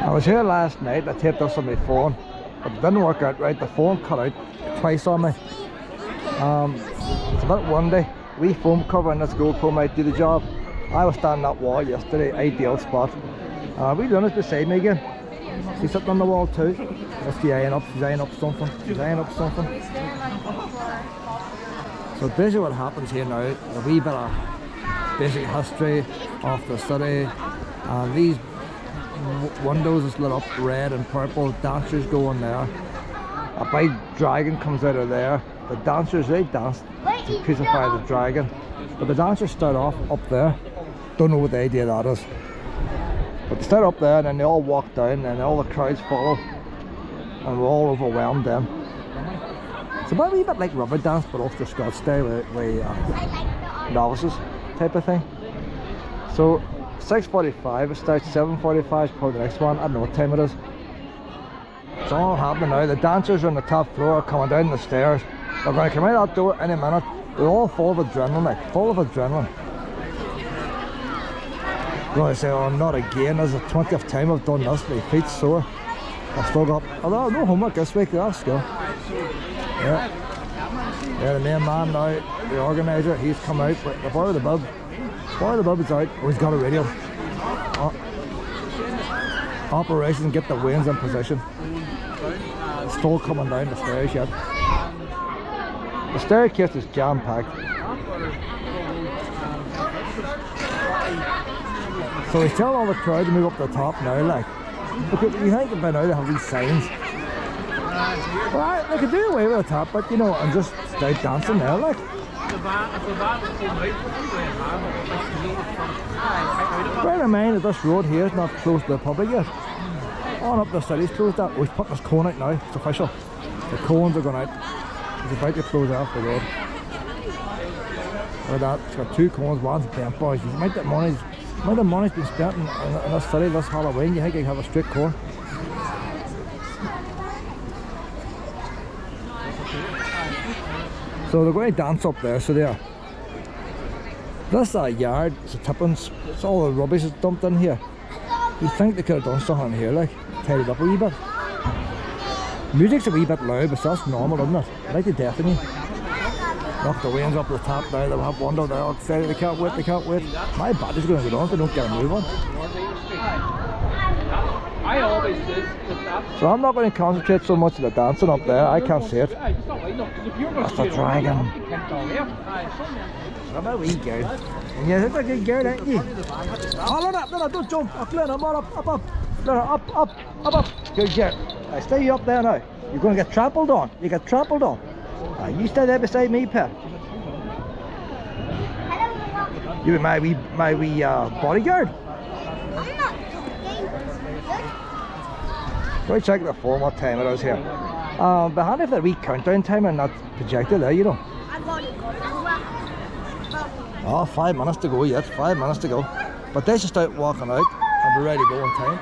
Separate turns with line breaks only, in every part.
I was here last night. I taped this on my phone, but it didn't work out right. The phone cut out twice on me. It's a bit windy. Wee foam cover in this GoPro might do the job. I was standing that wall yesterday, ideal spot. We done it beside me again. She's sitting on the wall too. That's the eyeing up, she's eyeing up something. She's eyeing up something. So basically what happens here now, a wee bit of basic history of the city. These windows is lit up red and purple, dancers go in there. A big dragon comes out of there. The dancers, they dance to crucify the dragon. But the dancers start off up there. Don't know what the idea that is. But they start up there and then they all walk down and all the crowds follow. And we're all overwhelmed then. It's about a wee bit like rubber dance, but off the Scots style with novices type of thing. So 6:45 it starts, 7:45 is probably the next one. I don't know what time it is. It's all happening now. The dancers are on the top floor coming down the stairs. They're going to come out that door any minute. They're all full of adrenaline, like full of adrenaline. I'm going to say, oh, not again. This is the 20th time I've done this. My feet's sore. I've still got, although no homework this week, that's school. Yeah, the main man now, the organiser, he's come out with the bar of the bib. Bar of the bib is out. Oh, he's got a radio. Operation get the wings in position. Still coming down the stairs yet. The staircase is jam-packed. So he's telling all the crowd to move up to the top now, like. Because you think by now they have these signs. Well, they could do away with the top, but you know, and just start dancing there, like. Bear in mind that this road here is not closed to the public yet. On up the city's closed out. We've put this cone out now, it's official. The cones are going out. It's about to close off the road. Look at that, it's got two cones, one's bent, boys. You might get money's been spent in this city this Halloween. You think you have a straight cone? So they're going to dance up there, so there. This yard, it's a tipping, it's all the rubbish is dumped in here. You think they could have done something in here, like, tidied up a wee bit. Music's a wee bit loud, but that's normal, isn't it? Like the death in you. Knock the wings up the top now, they'll have one down there, excited, they can't wait, they can't wait. My battery's going to go on if they don't get a move on. So I'm not going to concentrate so much on the dancing up there, I can't see it. That's a dragon. I'm a wee girl. And you're a good girl, ain't you? Oh, no, don't jump. Up, up. Good girl. Stay up there now. You're going to get trampled on. You get trampled on. You stay there beside me, pet. You be my wee bodyguard. Go check the phone what time it is here. Behind if the wee countdown timer and that projector there, you know. Oh, 5 minutes to go yet, 5 minutes to go. But they should start walking out and be ready to go on time.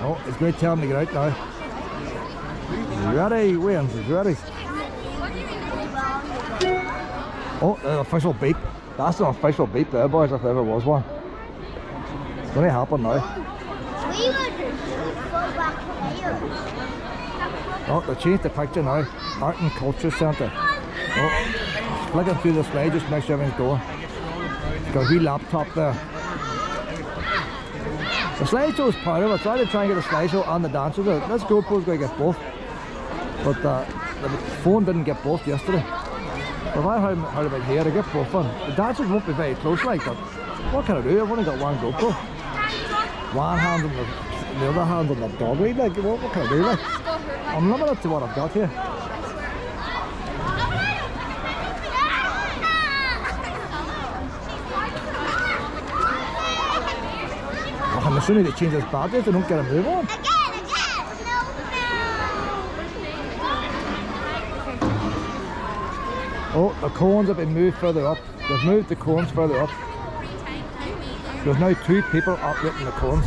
Oh, it's going to tell them to get out now. You ready, Wayne? You ready? Oh, the official beep. That's an official beep there, boys, if there ever was one. It's going to happen now. Oh, they changed the picture now. Art and Culture Centre. Oh, flicking through the slide just to make sure everything's going. It's got a wee laptop there. The slideshow is part of it, so I did try and get the slideshow and the dancers out. This GoPro's going to get both. But the phone didn't get both yesterday. But if I heard about here, I get both on. The dancers won't be very close like that. What can I do? I've only got one GoPro. One hand on the other hand on the dog lead, like, what can I do, like? I'm limited to what I've got here. I'm assuming they change this battery if they don't get a move on. Oh, the cones have been moved further up. They've moved the cones further up. There's now 2 people operating the cones.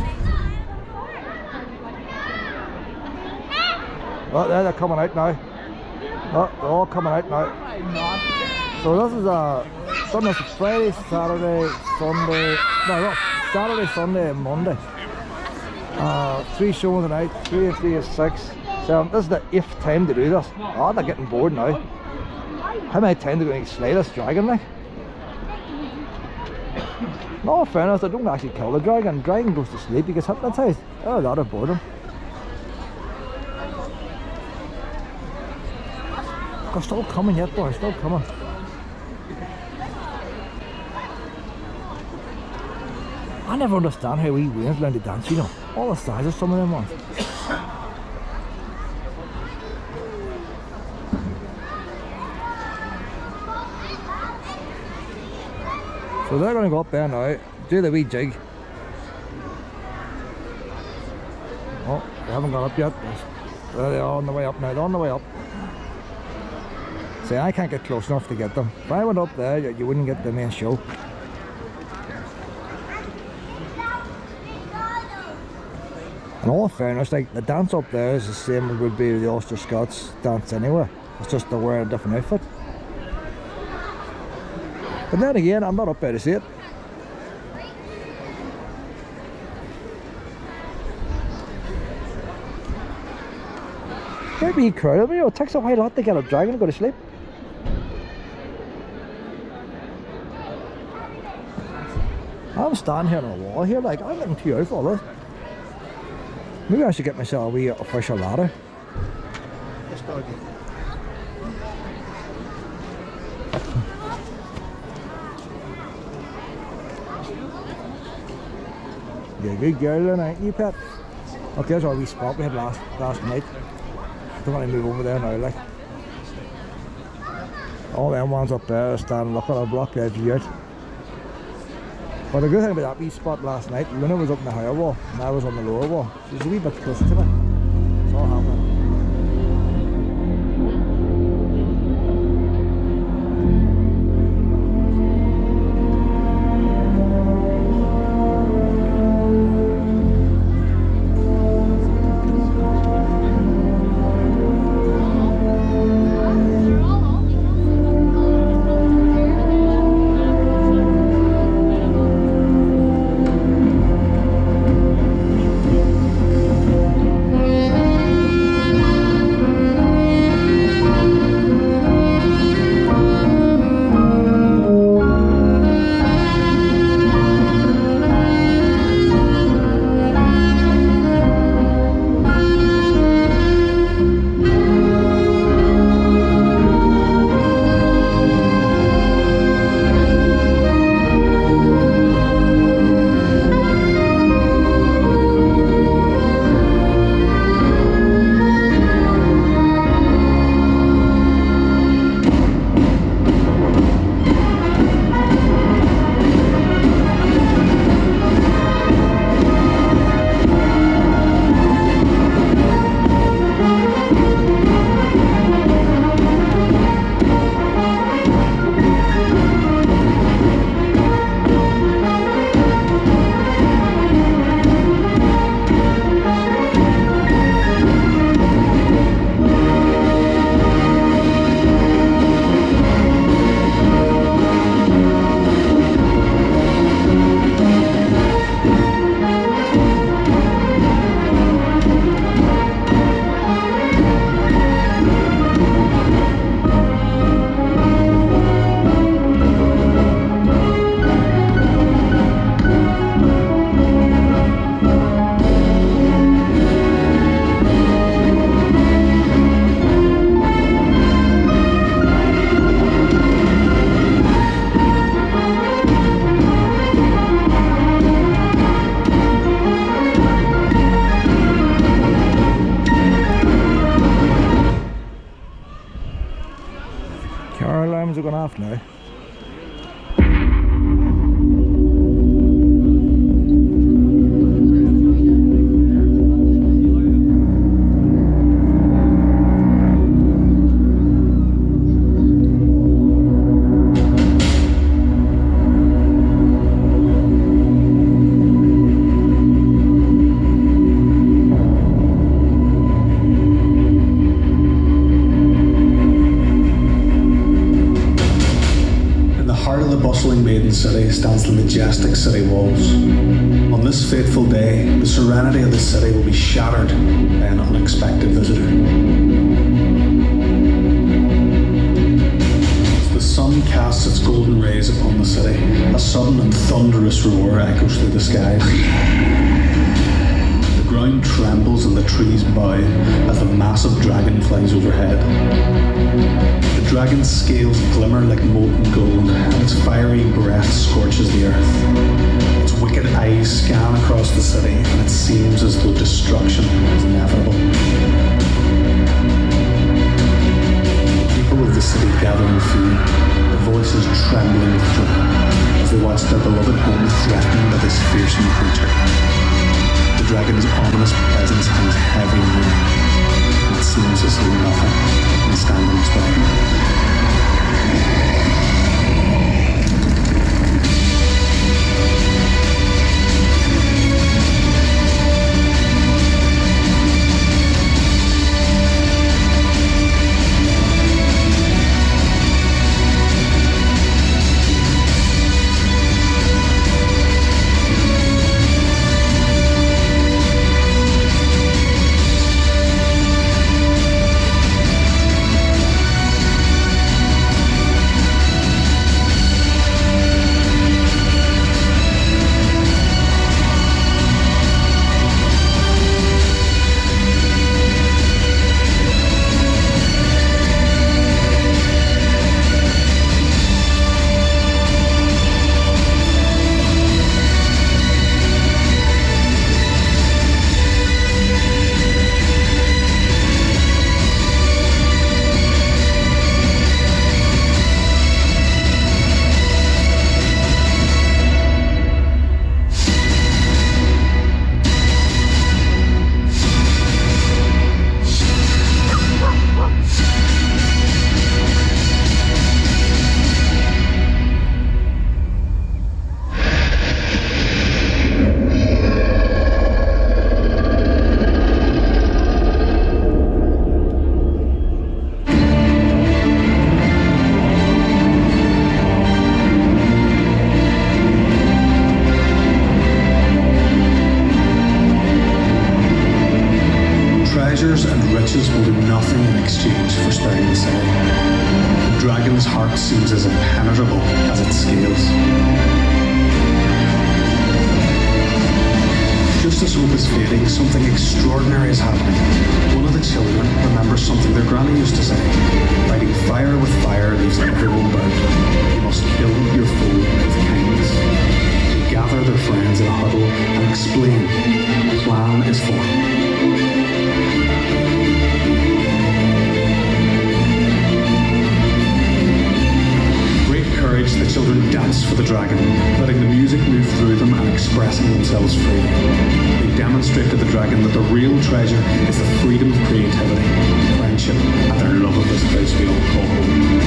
Oh, there they're coming out now. Oh, they're all coming out now. So this is Friday, Saturday, Sunday. No, not Saturday, Sunday and Monday. 3 showing tonight, 3 and 3 is 6. So this is the 8th time to do this. Oh, they're getting bored now. How many times are they going to slay this dragon like? No, in fairness, they don't actually kill the dragon. The dragon goes to sleep, he gets hypnotised. Oh, that'll bore them. They're still coming yet, boys, still coming. I never understand how we Waynes learn to dance, you know. All the styles of some of them ones. So they're going to go up there now, do the wee jig. Oh, they haven't got up yet. There they are on the way up now, they're on the way up. See, I can't get close enough to get them. If I went up there, you wouldn't get the main show. In all fairness, like, the dance up there is the same as would be the Ulster Scots dance anywhere. It's just they wear a different outfit. But then again, I'm not up there to see it. Can't be crowded, you know, it takes a while lot to get a dragon to go to sleep. I'm standing here on a wall here, like, I'm getting too out for all this. Maybe I should get myself a wee official ladder. Yes, doggy. You're a good girl then, ain't you, pet? Okay, there's our wee spot we had last night. I don't want to move over there now, like. All them ones up there are standing looking at a block there, view out. But the good thing about that wee spot last night, Luna was up in the higher wall and I was on the lower wall. So it was a wee bit closer to me. It's all happening. Alarms are going off now.
of the bustling maiden city stands the majestic city walls. On this fateful day, the serenity of the city will be shattered by an unexpected visitor. As the sun casts its golden rays upon the city, a sudden and thunderous roar echoes through the skies. The ground trembles and the trees bow as the massive dragon flies overhead. The dragon's scales glimmer like molten gold, and its fiery breath scorches the earth. Its wicked eyes scan across the city, and it seems as though destruction is inevitable. The people of the city gather in fear, their voices trembling with joy, as they watch their beloved home threatened by this fearsome creature. The dragon's ominous presence hangs heavy in the air, and it seems as though nothing can stand in its way. Treasures and riches will do nothing in exchange for sparing the city. The dragon's heart seems as impenetrable as its scales. Just as hope is fading, something extraordinary is happening. One of the children remembers something their granny used to say: fighting fire with fire leaves everyone burnt. You must kill your foe with kindness. They gather their friends in a huddle and explain. The plan is formed. Courage, the children dance for the dragon, letting the music move through them and expressing themselves freely. They demonstrate to the dragon that the real treasure is the freedom of creativity, friendship, and their love of this place we all call home.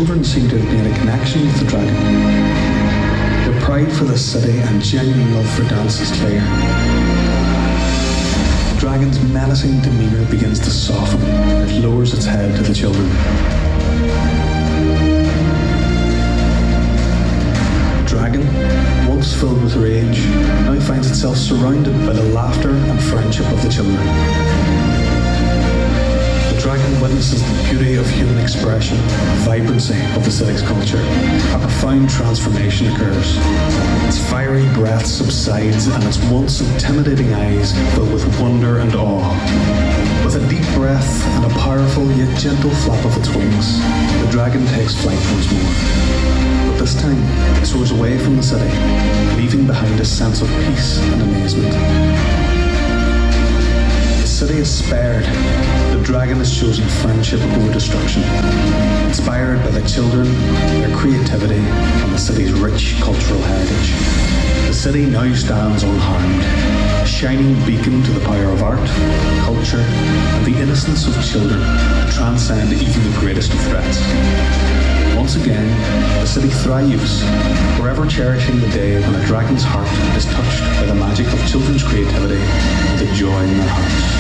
children seem to have made a connection with the dragon. Their pride for the city and genuine love for dance is clear. The dragon's menacing demeanour begins to soften as it lowers its head to the children. The dragon, once filled with rage, now finds itself surrounded by the laughter and friendship of the children. The dragon witnesses the beauty of human expression, the vibrancy of the city's culture. A profound transformation occurs. Its fiery breath subsides and its once intimidating eyes fill with wonder and awe. With a deep breath and a powerful yet gentle flap of its wings, the dragon takes flight once more. But this time, it soars away from the city, leaving behind a sense of peace and amazement. The city is spared. The dragon has chosen friendship over destruction. Inspired by the children, their creativity, and the city's rich cultural heritage, the city now stands unharmed, a shining beacon to the power of art, culture, and the innocence of children to transcend even the greatest of threats. Once again, the city thrives, forever cherishing the day when a dragon's heart is touched by the magic of children's creativity and the joy in their hearts.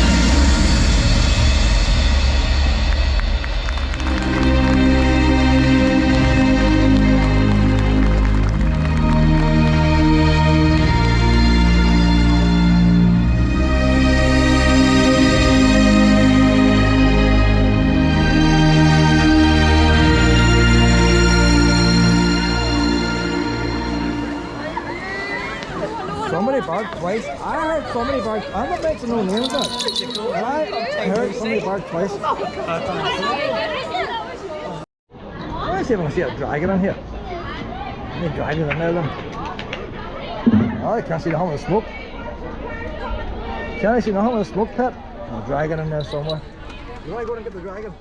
Somebody barked twice. I heard somebody bark. I'm not making no name of it. I heard somebody bark twice. Let me see if I can see a dragon in here. Any dragon in there then? Oh, I can't see nothing with the smoke. Can't I see nothing with the smoke pit? A dragon in there somewhere. You want to go and get the dragon?